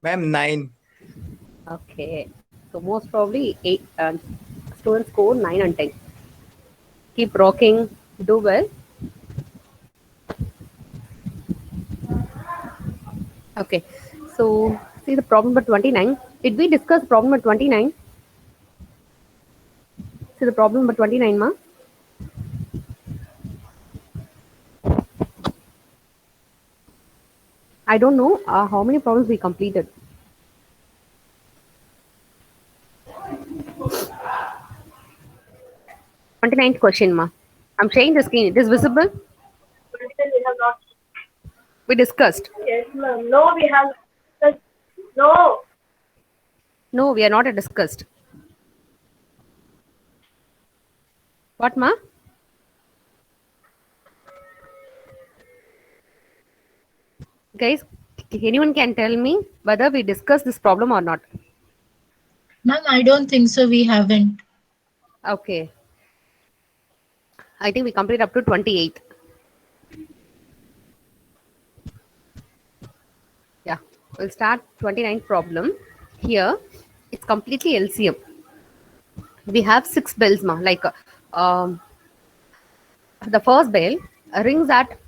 Ma'am, 9. Okay. So most probably 8 students score 9 and 10. Keep rocking. Do well. Okay. So see the problem number 29. Did we discuss problem number 29? See the problem number 29, ma? I don't know how many problems we completed. 29th question, ma. I'm sharing the screen. It is visible. We have not. We discussed. Yes, ma'am. No, we have. No. No, we are not discussed. What, ma? Guys, anyone can tell me whether we discussed this problem or not. Ma'am, I don't think so. We haven't. Okay. I think we complete up to 28. Yeah. We'll start 29th problem. Here, it's completely LCM. We have 6 bells, ma. Like um, the first bell rings at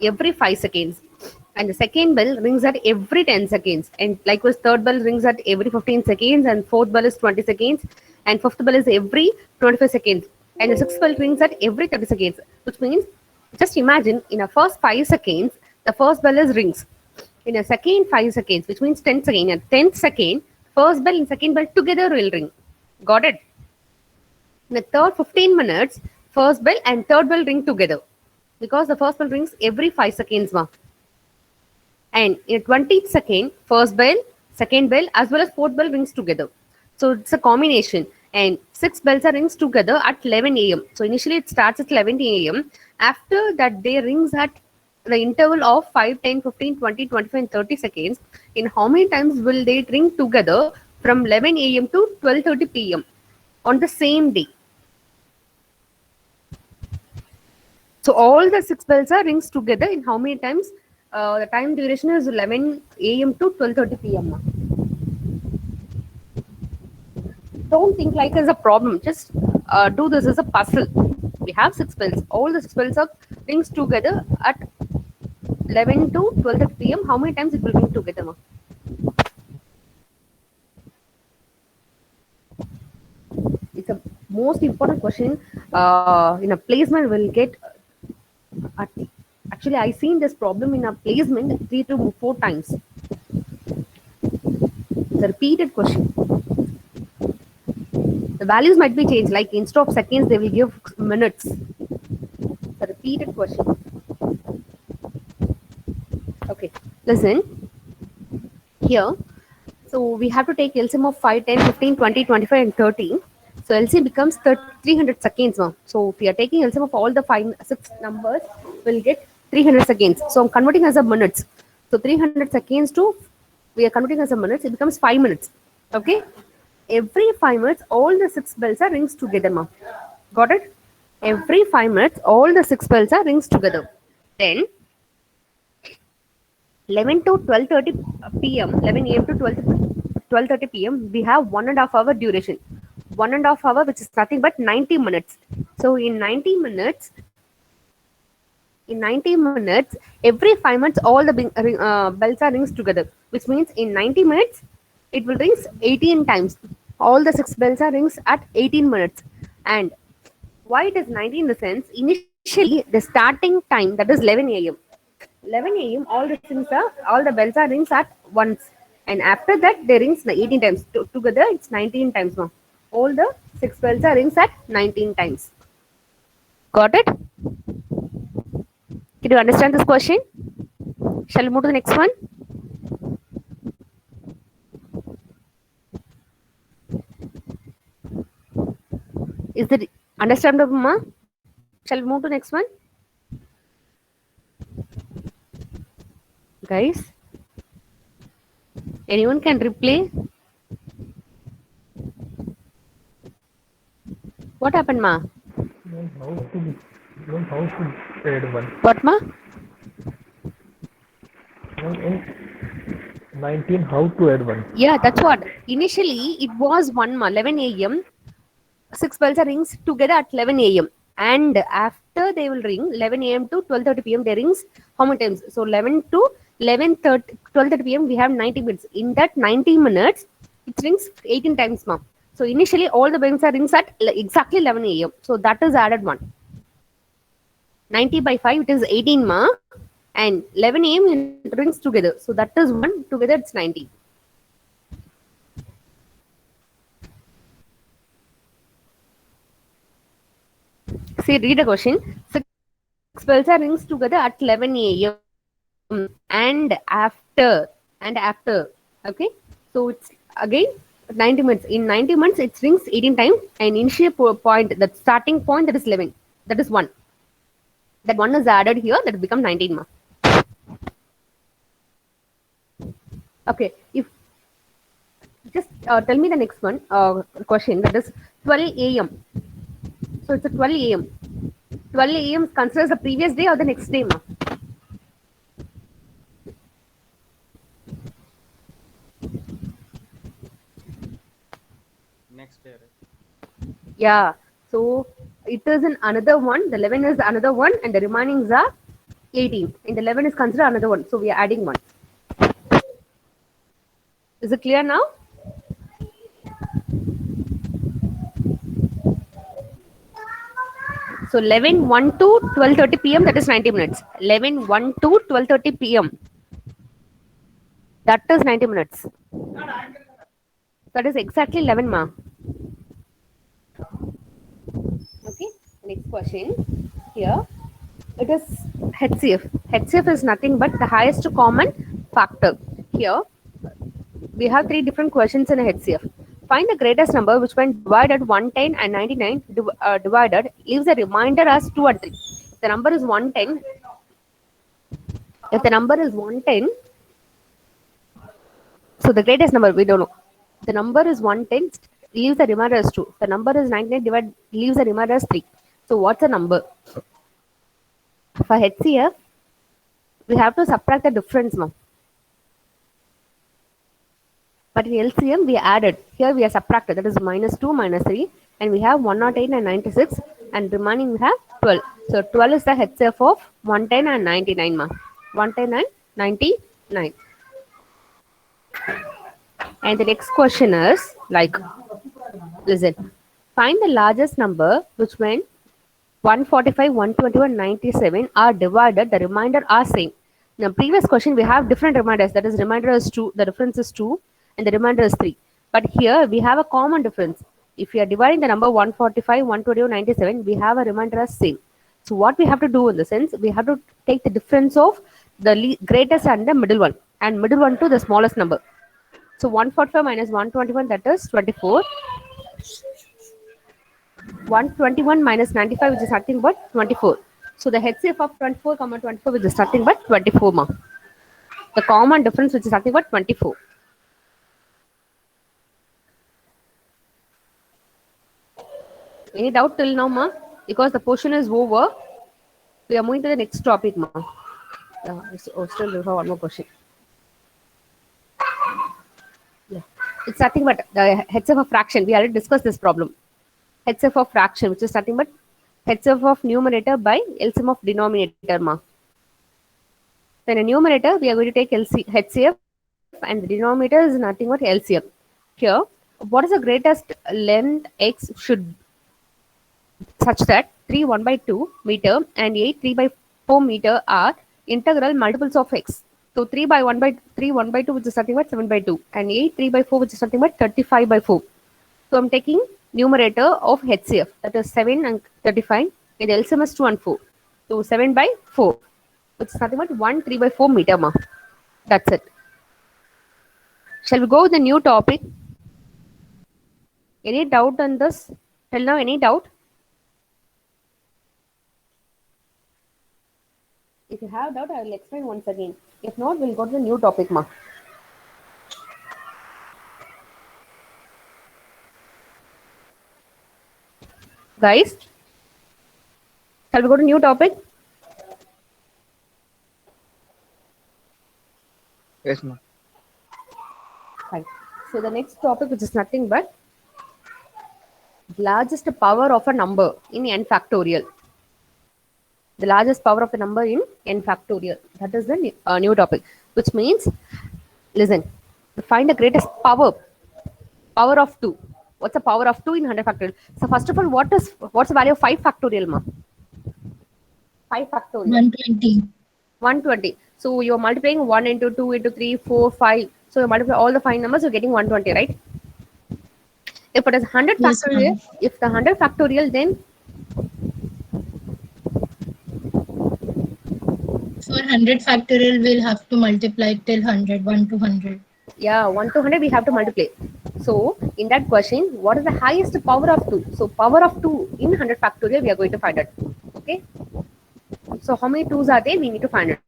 every 5 seconds, and the second bell rings at every 10 seconds, and likewise third bell rings at every 15 seconds, and fourth bell is 20 seconds, and fifth bell is every 25 seconds, and the sixth bell rings at every 30 seconds, which means just imagine in a first 5 seconds the first bell is rings, in a second 5 seconds, which means 10 seconds, and 10th second first bell and second bell together will ring. Got it? In the third 15 minutes, first bell and third bell ring together, because the first bell rings every 5 seconds. Ma. And in 20th second, first bell, second bell, as well as fourth bell rings together. So it's a combination. And 6 bells are rings together at 11 a.m. So initially it starts at 11 a.m. After that, they rings at the interval of 5, 10, 15, 20, 25, and 30 seconds. In how many times will they ring together from 11 a.m. to 12:30 p.m. on the same day? So all the 6 bells are rings together in how many times? The time duration is 11 a.m. to 12:30 p.m. Don't think like as a problem. Just do this as a puzzle. We have 6 bells. All the 6 bells are rings together at 11 to 12:30 p.m. How many times it will ring together? Ma? It's a most important question. In a placement, will get at actually, I seen this problem in a placement 3 to 4 times. It's a repeated question. The values might be changed, like instead of seconds, they will give minutes. It's a repeated question. Okay, listen. Here, so we have to take LCM of 5, 10, 15, 20, 25, and 30. So LCM becomes 300 seconds now. So if we are taking LCM of all the 6 numbers, we'll get 300 seconds. So I'm converting as a minutes. So 300 seconds to, we are converting as a minutes, it becomes 5 minutes. Okay? Every 5 minutes, all the 6 bells are rings together, ma. Got it? Every 5 minutes, all the 6 bells are rings together. Then 11 to 12:30 p.m., 11 a.m. to 12:30 p.m., we have 1.5 hour duration. 1.5 hour, which is nothing but 90 minutes. So in 90 minutes, every 5 minutes, all the bells are rings together, which means in 90 minutes, it will rings 18 times. All the 6 bells are rings at 18 minutes. And why it is 90 in the sense, initially, the starting time, that is 11 a.m. 11 a.m. all the bells are rings at once, and after that they rings 18 times. Together it's 19 times now. All the 6 bells are rings at 19 times. Got it? Did you understand this question? Shall we move to the next one? Is it understandable, ma? Shall we move to the next one? Guys, anyone can replay? What happened, ma? How to add one? What, ma? 19. How to add 1? Yeah, that's what. Initially, it was 1 ma, 11 a.m. 6 bells are rings together at 11 a.m. And after they will ring 11 a.m. to 12:30 p.m. they rings how many times? So 11 to 11:30, 12:30 p.m. we have 90 minutes. In that 90 minutes, it rings 18 times, ma'am. So initially all the bells are rings at exactly 11 a.m. So that is added one. 90 by 5 it is 18 ma, and 11 a.m. it rings together. So that is 1 together it's 90. See, read the question. 6 bells are rings together at 11 a.m. and after. Okay. So it's again 90 minutes. In 90 minutes, it rings 18 times. And initial point, the starting point, that is 11. That is 1. That 1 is added here. That become 19. Ma. Okay. If just tell me the next one question. That is 12 a.m. So it's a 12 a.m. 12 a.m. considers the previous day or the next day, ma? Next day, right? Yeah. So it is in another one. The 11 is another one, and the remaining are 18. And the 11 is considered another one. So we are adding one. Is it clear now? So 11 1 to 12:30 p.m. that is 90 minutes. 11 1 to 12:30 p.m. that is 90 minutes. That is exactly 11 ma. Okay. Next question. Here it is HCF. HCF is nothing but the highest common factor. Here we have three different questions in a HCF. Find the greatest number which when divided 110 and 99 divided leaves a remainder as 2 and 3. If the number is 110, if the number is 110, so the greatest number we don't know. The number is 110 leaves the remainder as 2. The number is 99 divided leaves the remainder as 3. So what's the number? For HCF, we have to subtract the difference, ma'am. But in LCM, we added. Here we are subtracted. That is minus 2, minus 3. And we have 108 and 96. And remaining we have 12. So 12 is the HCF of 110 and 99, ma'am. 110 and 99. And the next question is like, listen. Find the largest number which when 145, 121, 97 are divided, the remainder are same. In the previous question, we have different reminders. That is, remainder is 2, the difference is 2, and the remainder is 3. But here, we have a common difference. If we are dividing the number 145, 121, 97, we have a remainder as same. So what we have to do in the sense, we have to take the difference of the greatest and the middle one, and middle one to the smallest number. So 145 minus 121, that is 24. 121 minus 95, which is nothing but 24. So the HCF of 24, 24, which is nothing but 24, ma. The common difference, which is nothing but 24. Any doubt till now, ma? Because the portion is over, we are moving to the next topic, ma. Still we have one more question. Yeah. It's nothing but the HCF of fraction. We already discussed this problem. HCF of fraction, which is nothing but HCF of numerator by LCM of denominator, ma. So in a numerator, we are going to take HCF, and the denominator is nothing but LCM. Here, what is the greatest length x should such that 3 1 by 2 meter and 8 3 by 4 meter are integral multiples of x. So 3 by 1 by 3 1 by 2, which is nothing but 7 by 2, and 8 3 by 4, which is nothing but 35 by 4. So I'm taking numerator of HCF, that is 7 and 35, and LCM is 2 and 4. So 7 by 4, which is nothing but 1 3 by 4 meter, ma. That's it. Shall we go with the new topic? Any doubt on this? Till now, any doubt? If you have doubt, I will explain once again. If not, we'll go to the new topic, ma. Guys, shall we go to new topic? Yes, ma'am. Fine. So the next topic, which is nothing but largest power of a number in n factorial. The largest power of the number in n factorial. That is the new topic, which means, listen, find the greatest power. Power of 2. What's the power of 2 in 100 factorial? So first of all, what's the value of 5 factorial, ma? 5 factorial. 120. 120. So you're multiplying 1 into 2 into 3, 4, 5. So you multiply all the 5 numbers, you're getting 120, right? If it is 100 Yes, factorial, ma'am. if the 100 factorial, then For 100 factorial, we'll have to multiply till 100, 1 to 100. yeah, 1 to 100 we have to multiply. So in that question, what is the highest power of 2? So power of 2 in 100 factorial, we are going to find it. Okay. So how many 2's are there? We need to find it.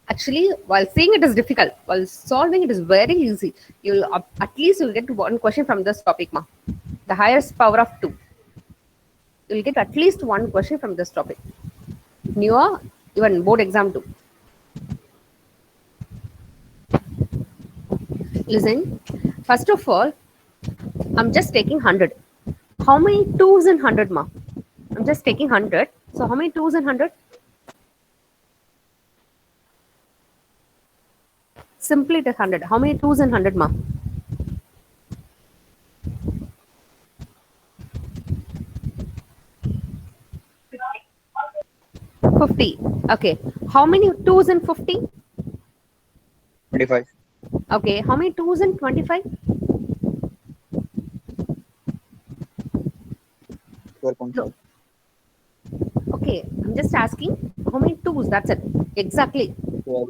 Actually, while seeing it is difficult, while solving it is very easy. You'll at least you'll get one question from this topic, ma. The highest power of 2. You'll get at least one question from this topic. Newer, even board exam too. Listen, first of all, I'm just taking 100. How many 2's in 100, ma? I'm just taking 100. So how many 2's in 100? Simply take 100. How many 2's in 100, ma? 50. Okay. How many 2's in 50? 25. Okay. How many 2's in 25? 12.5. Okay. I'm just asking how many 2's? That's it. Exactly. 12.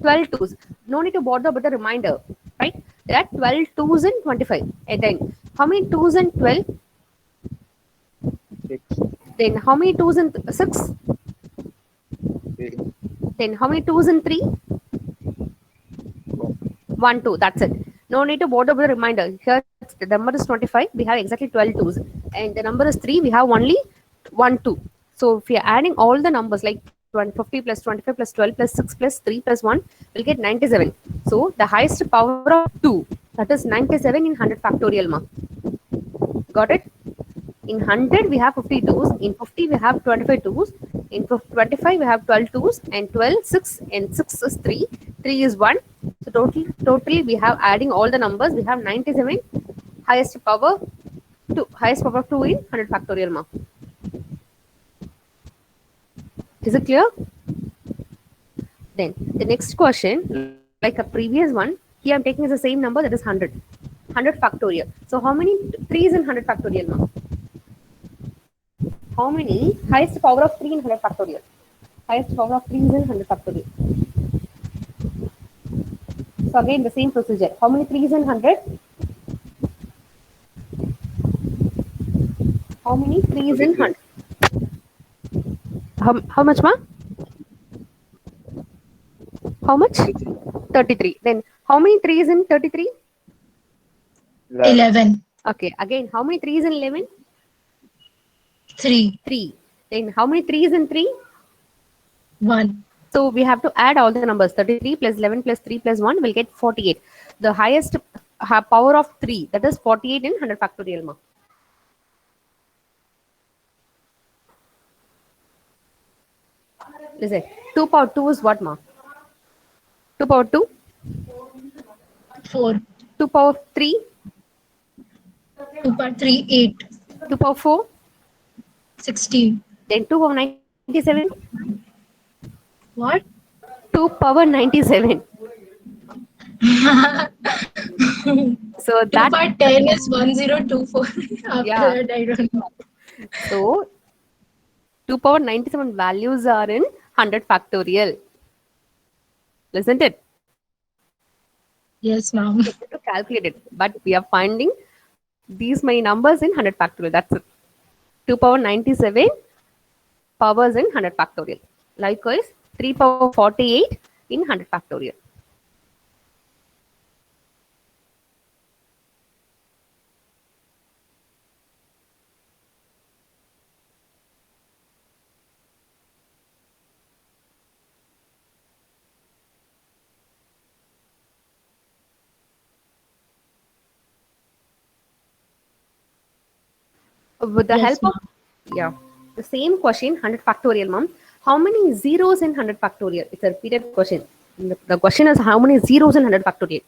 12 2's. No need to bother about the reminder. Right? There are 12 2's in 25. And then how many 2's in 12? 6. Then how many 2's in 6? 3. Then how many 2's in 3? 1. 1, 2. That's it. No need to bother with the reminder. Here the number is 25. We have exactly 12 2's. And the number is 3. We have only 1, 2. So if we are adding all the numbers like 50 plus 25 plus 12 plus 6 plus 3 plus 1, we'll get 97. So the highest power of 2, that is 97 in 100 factorial, ma. Got it? In 100 we have 50 2's. In 50 we have 25 2's. In 25 we have 12 2's, and 12 6, and 6 is 3. 3 is 1. So totally we have, adding all the numbers, we have 97 highest power of 2 in 100 factorial, ma. Is it clear? Then the next question, like a previous one, here I'm taking as the same number, that is 100. 100 factorial. So how many 3's in 100 factorial, ma? How many highest power of 3 in 100 factorial? Highest power of 3 is in 100 factorial. So again the same procedure. How many 3's in 100? How many 3's in 100? How much, ma? How much? 33. 33. Then how many 3's in 33? 11. Okay. Again, how many 3's in 11? 3. 3. Then how many 3's in 3? 1. So we have to add all the numbers. 33 plus 11 plus 3 plus 1 will get 48. The highest power of 3, that is 48 in 100 factorial, ma. Listen, 2 power 2 is what, ma? 2 power 2? 4. 2 power 3? 2 power 3, 8. 2 power 4? 16. Then 2 power 97? What? 2 power 97. 2 So that, power 10 is 1024. After yeah. that, I don't know. So 2 power 97 values are in 100 factorial. Isn't it? Yes, ma'am. We have to calculate it. But we are finding these many numbers in 100 factorial. That's it. 2 power 97 powers in 100 factorial. Likewise, 3 power 48 in 100 factorial. With the Yes, help of, yeah, the same question, 100 factorial, ma'am. How many zeros in 100 factorial? It's a repeated question. The question is how many zeros in 100 factorial?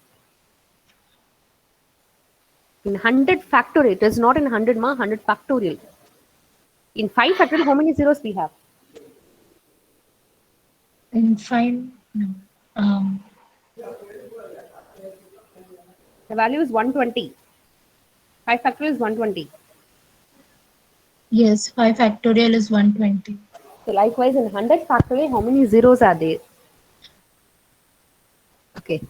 In 100 factorial, it is not in 100, ma, 100 factorial. In 5 factorial, how many zeros we have? in 5. No. The value is 120. 5 factorial is 120. Yes, 5 factorial is 120. So likewise, in 100 factorial, how many zeros are there? Okay.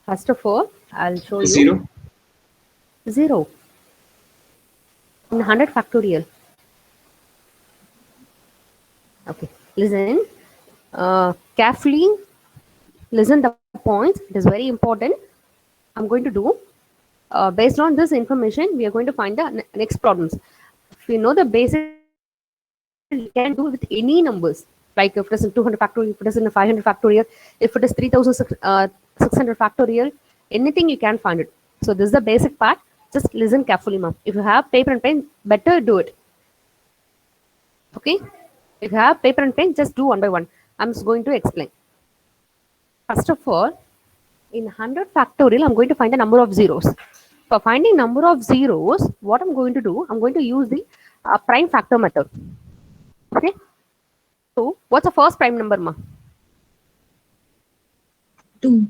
First of all, I'll show you. 0. 0. In 100 factorial. Okay. Listen. Carefully listen the points. It is very important. I'm going to do. Based on this information, we are going to find the next problems. If you know the basic, you can do with any numbers. Like if it is in 200 factorial, if it is in 500 factorial, if it is 3600 factorial, anything you can find it. So this is the basic part. Just listen carefully, ma'am. If you have paper and pen, better do it. Okay? If you have paper and pen, just do one by one. I'm just going to explain. First of all, in 100 factorial, I'm going to find the number of zeros. For finding number of zeros, what I'm going to do, I'm going to use the prime factor method. Okay? So, what's the first prime number, ma? 2.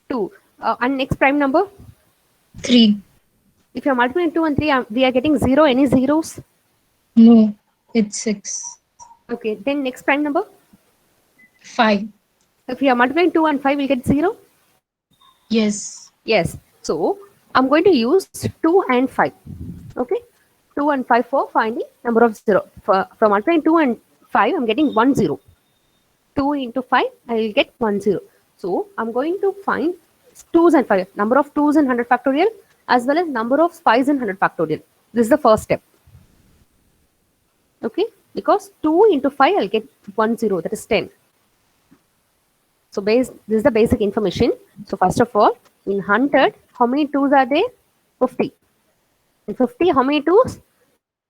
2. And next prime number? 3. If you're multiplying 2 and 3, we are getting 0. Any zeros? No, it's 6. Okay. Then next prime number? 5. If you are multiplying 2 and 5, we'll get 0? Yes. Yes. So, I'm going to use 2 and 5. Okay? 2 and 5 for finding number of 0. For multiplying 2 and 5, I'm getting 1 0. 2 into 5, I will get 1 0. So, I'm going to find 2's and 5. Number of 2's in 100 factorial as well as number of 5's in 100 factorial. This is the first step. Okay? Because 2 into 5, I'll get 1 0. That is 10. So, this is the basic information. So, first of all, in 100, how many 2's are there? 50. In 50, how many 2's?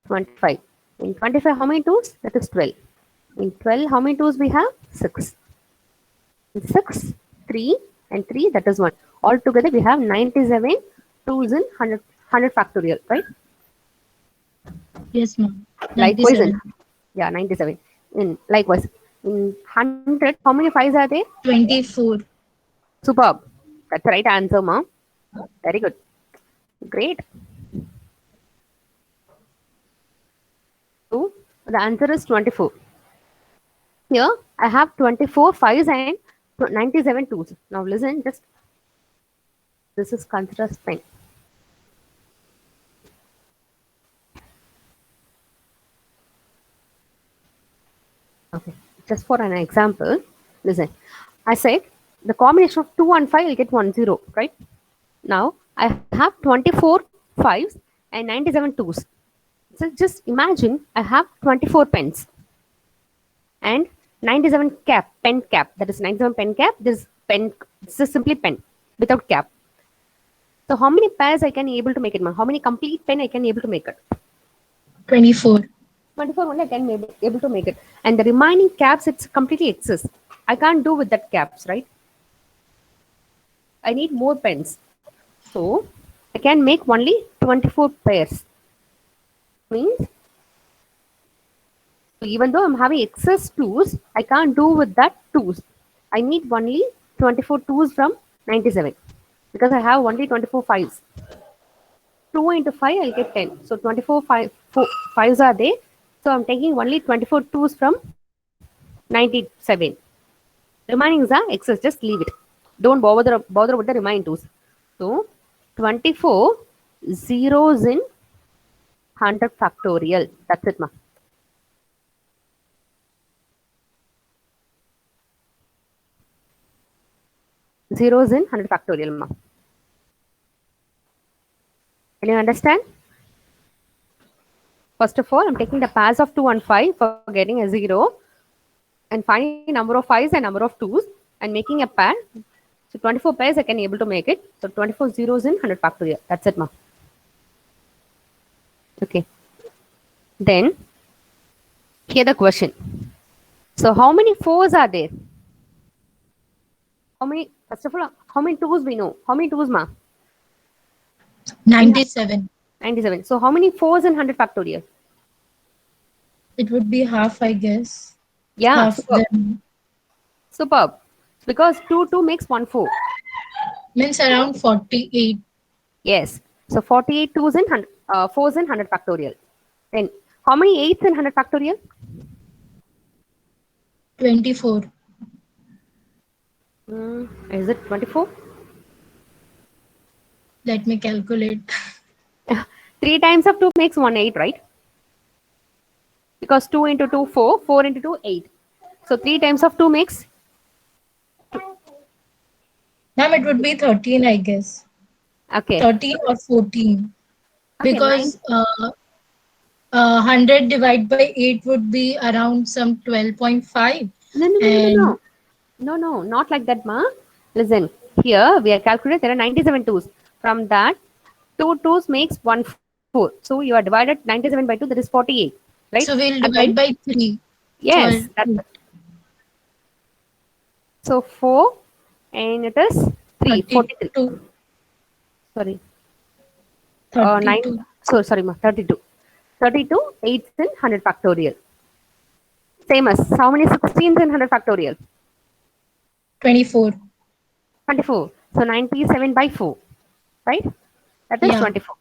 25. In 25, how many 2's? That is 12. In 12, how many 2's we have? 6. In 6, 3 and 3, that is 1. Altogether, we have 97 2's in 100 factorial, right? Yes, ma'am. Likewise, 97. yeah, 97. Likewise, in 100, how many 5's are there? 24. Superb. That's the right answer, ma'am. Very good. Great. So, the answer is 24. Here, I have 24 5's and 97 2's. Now, listen, just this is considered pen. Okay, just for an example, listen. I said the combination of 2 and 5 will get 1 0, right? Now, I have 24 5's and 97 2's. So, just imagine I have 24 pens and 97 pen cap. That is 97 pen cap. This is simply pen without cap. So, how many pairs I can able to make it, ma'am? How many complete pen I can able to make it? 24. 24 only I can be able to make it. And the remaining caps, it's completely excess. I can't do with that caps, right? I need more pens. So, I can make only 24 pairs. Means, so even though I'm having excess 2's, I can't do with that 2's. I need only 24 2's from 97. Because I have only 24 5's. 2 into 5, I'll get 10. So 24 5's are there. So I'm taking only 24 2's from 97. Remaining is excess. Just leave it. Don't bother with the remaining 2's. So 24 zeros in 100 factorial. That's it, ma. Zeros in 100 factorial, ma. Can you understand? First of all, I'm taking the pairs of 2 and 5 for getting a 0 and finding number of 5's and number of 2's and making a pair. So 24 pairs I can able to make it. So 24 zeros in 100 factorial. That's it, ma. Okay. Then, here the question. So, how many 4s are there? How many, first of all, how many 2s we know? How many 2s, ma? 97. 97. So, how many 4s in 100 factorial? It would be half, I guess. Yeah, Half superb. them. Superb. Because 2 makes 1 4. Means around 48. Yes. So, 48 2s in 100, 4s in 100 factorial. Then, how many 8s in 100 factorial? 24. Is it 24? Let me calculate. 3 times of 2 makes 1 8, right? Because 2 into 2 4, 4 into 2 8. So 3 times of 2 makes, Ma'am, it would be 13, I guess. okay. 13 or 14. Okay, 9. Because 100 divided by 8 would be around some 12.5. No, no, no, no, no, And no. No, no, not like that, ma. Listen, here we are calculating there are 97 twos. From that, 2 twos makes 1 4. So you are divided 97 by 2, that is 48, right? so we'll And then, divide by 3 yes, for that's it. So 4 and it is 3, 43. 32. Sorry. 9. 32. So sorry, ma, 32. 32, 8s in 100 factorial. Same as how many 16s in 100 factorial? 24. 24. So 97 by 4, right? That is Yeah. 24.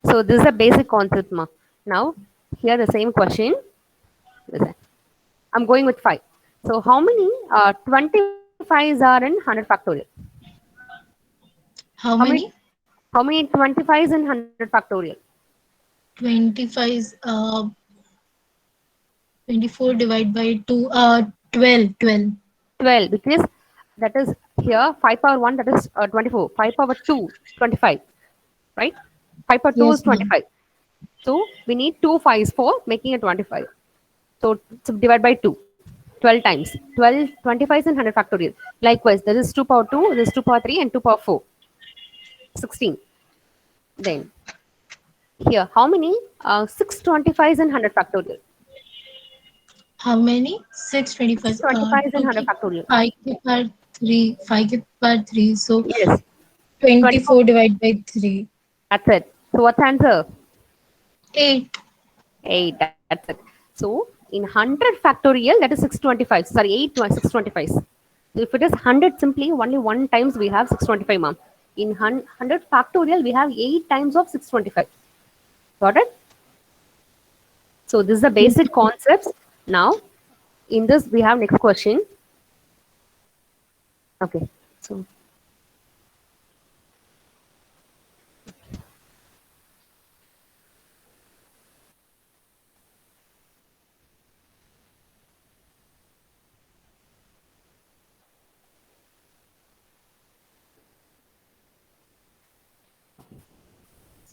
So this is a basic concept, ma. Now, here the same question. Listen. I'm going with 5. So how many 25s are in 100 factorial? How How many many? how many 25s in 100 factorial? 25 is 24 divided by 2. 12. 12. 12, because that is here 5 power 1, that is 24. 5 power 2, 25, right? 5 power 2 is Yes, ma'am. 25. So we need 2 5s for making a 25. So divide by 2. 12 times. 12, 25 is in 100 factorial. Likewise, there is 2 power 2, there is 2 power 3, and 2 power 4. 16. Then, here, how many 625 is in 100 factorial? How many? 625. 625 is in 2 100 keep factorial. 5 keep power 3. 5 keep power 3. So Yes. 24. 24 divided by 3. That's it. So what's the answer? 8. 8. That's it. So in 100 factorial, that is 625. Sorry, 8 625. So if it is 100 simply, only 1 times we have 625, ma'am. In 100 factorial, we have 8 times of 625. Got it? So this is the basic concepts. Now, in this, we have next question. Okay.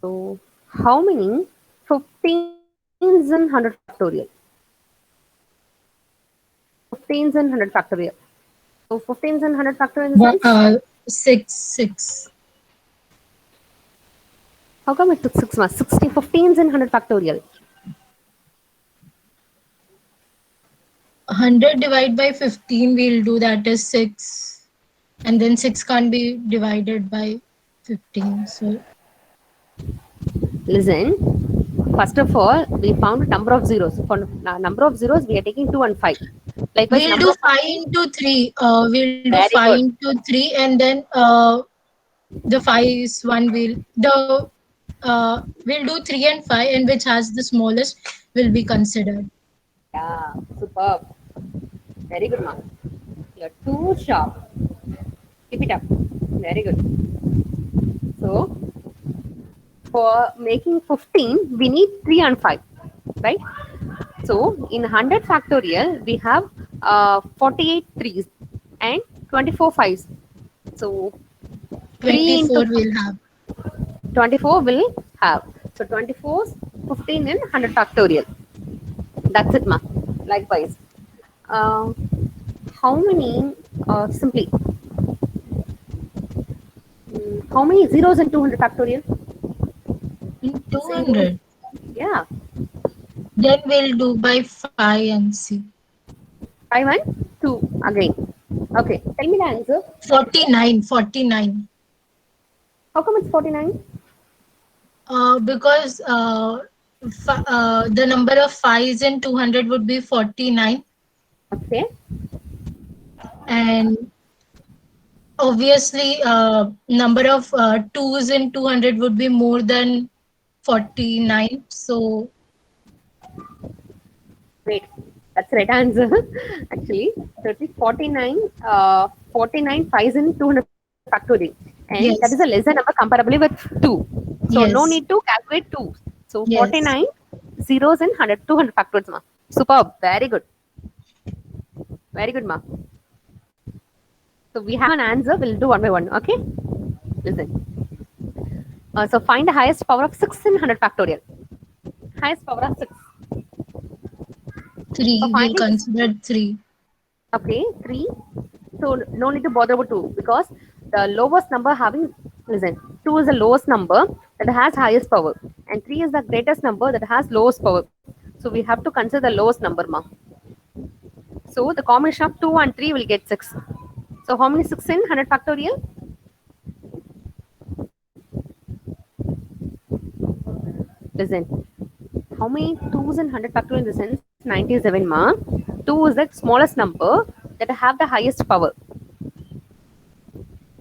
So how many 15s in 100 factorial? 15s in 100 factorial. So 15s in 100 factorial in the sense? 6. 6. How come it took 6 months? 60 15s in 100 factorial. 100 divided by 15 we'll do, that is 6. And then 6 can't be divided by 15. So Listen, first of all, we found number of zeros. For number of zeros, we are taking 2 and 5. Likewise, we'll number do of 5 into 3. We'll do very 5 good. into 3, and then the 5 is one. We'll do 3 and 5, and which has the smallest will be considered. Yeah, superb. Very good, ma'am. You're too sharp. Keep it up. Very good. So, for making 15, we need 3 and 5, right? So, in 100 factorial, we have 48 threes and 24 fives. So, 3 into 24 will have. 24 will have. So, 24 is 15 in 100 factorial. That's it, ma. Likewise. Uh, how many, simply, how many zeros in 200 factorial? In 200. Yeah. Then we'll do by 5 and see. 5 and 2 again. Okay, tell me the answer. 49, 49. How come it's 49? Because the number of 5s in 200 would be 49. Okay. And obviously, number of 2s in 200 would be more than 49. So, Wait, that's the right answer. Actually, so it is 49, 49 5s in 200 factorial. And that is a yes, lesser number comparably with 2. So no need yes, to calculate 2. So yes. 49 zeros and 100, 200 factorials, ma. Superb. Very good. Very good, ma. So we have an answer. We'll do one by one. Okay. Listen. So find the highest power of 6 in 100 factorial. Highest power of 6. For 3, we'll finding this, consider 3. okay, 3. So no need to bother with 2 because the lowest number having, listen, 2 is the lowest number that has highest power and 3 is the greatest number that has lowest power. So we have to consider the lowest number, ma. So the combination of 2 and 3 will get 6. So how many 6 in 100 factorial? Listen, how many 2's in 100 factorial in the sense 97, ma. 2 is the smallest number that have the highest power.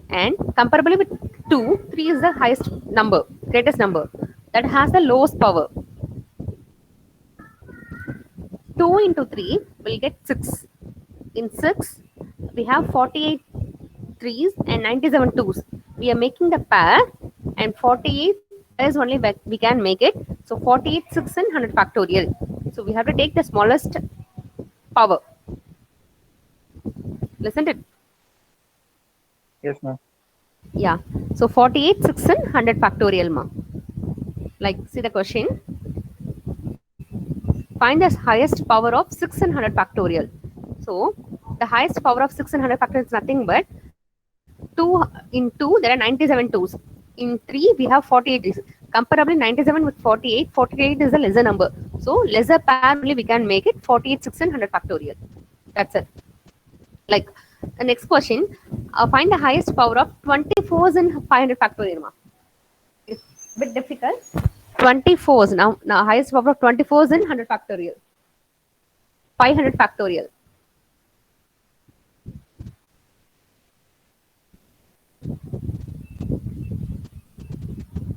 And comparably with 2, 3 is the highest number, greatest number that has the lowest power. 2 into 3 will get 6. In 6, we have 48 3's and 97 2's. We are making the pair and 48 pairs only we can make it. So 48 6 and 100 factorial. So we have to take the smallest power. Listen to it. Yes, ma'am. Yeah. So 48 6 and 100 factorial, ma. Like, see the question. Find the highest power of 6 and 100 factorial. So the highest power of 6 and 100 factorial is nothing but 2 in 2 there are 97 2's. In 3 we have 48 3's. Comparably 97 with 48, 48 is a lesser number. So lesser pair only we can make it 48 6 and 100 factorial. That's it. Like the next question, find the highest power of 24's in 500 factorial, ma. It's a bit difficult. 24's now highest power of 24's in 100 factorial. 500 factorial.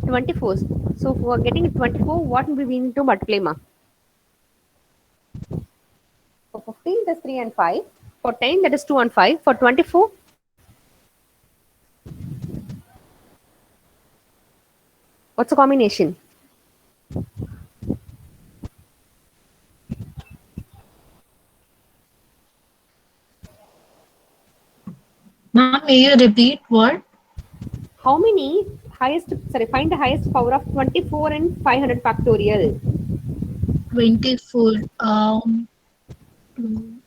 Twenty-four. So for getting 24, what we need to multiply, ma? For 15, that's 3 and 5. For 10, that is 2 and 5. For 24, what's the combination? Ma'am, may you repeat what? How many find the highest power of 24 and 500 factorial. 24. 2,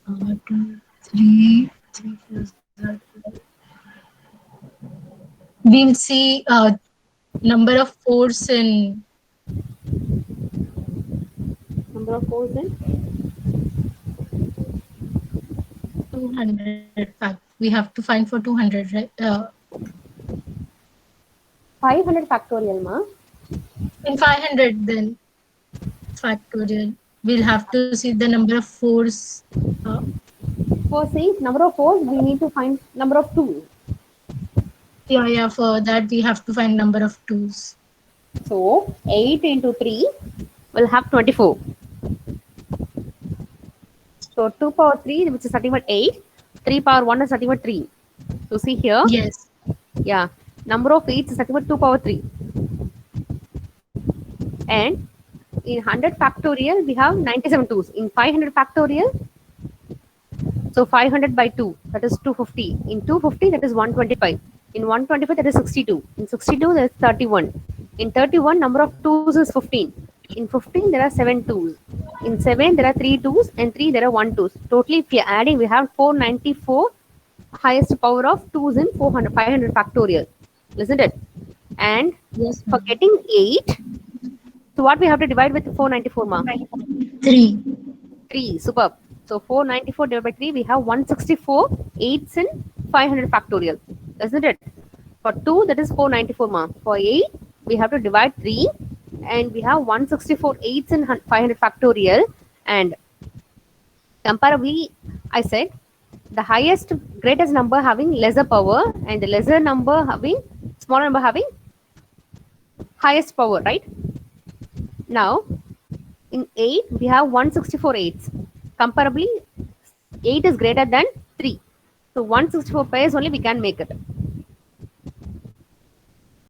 3, 3, 4. We'll see number of 4s in Number of 4's in 200. We have to find for 200, right? 500 factorial, ma. In 500, then factorial. We'll have to see the number of 4s. For saying number of 4's, we need to find number of 2's. Yeah, for that we have to find number of 2s. So 8 into 3 will have 24. So 2 power 3, which is nothing but 8. 3 power 1 is nothing but 3. So see here. Yes. Yeah. Number of 8 is nothing but 2 power 3. And in 100 factorial, we have 97 2's. In 500 factorial, so 500 by 2, that is 250. In 250, that is 125. In 125, that is 62. In 62, there is 31. In 31, number of 2's is 15. In 15, there are 7 2's. In 7, there are 3 2's and 3, there are 1 2's. Totally, if we are adding, we have 494 highest power of 2's in 500 factorial. Isn't it? And Yes, for getting 8, so what we have to divide with 494, ma? 3. 3. Superb. So 494 divided by 3, we have 164 8s in 500 factorial. Isn't it? For 2, that is 494 ma. For 8, we have to divide 3 and we have 164 8s in 500 factorial. And comparably, I said the highest, greatest number having lesser power and the lesser number having, smaller number having highest power, right? Now, in 8, we have 164 8s. Comparably, 8 is greater than 3. So 164 pairs only we can make it.